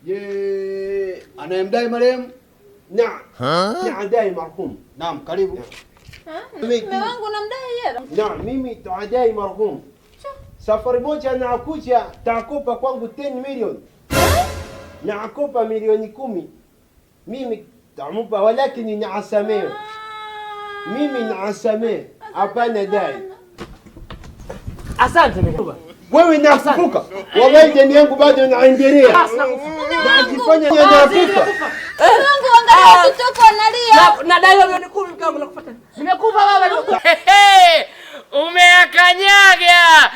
Je, anayemdai marehemu? Naam. Nadai marhum. Naam, karibu. Mume wangu namdai hela? Naam, mimi tuadai marhum. Safari moja nakuja takopa kwangu 10 milioni. Nakopa milioni 10. Mimi tamupa walakini naasamea. Mimi naasamea. Hapana dai. Asante mjomba. Wewe nakufuka. Wallahi deni yangu bado naendelea. Najifanya ninakufa. Mungu angalia mtoto analia. Nadaiwa milioni 10 mke wangu nakufuata. Nimekufa baba. Umeakanyaga.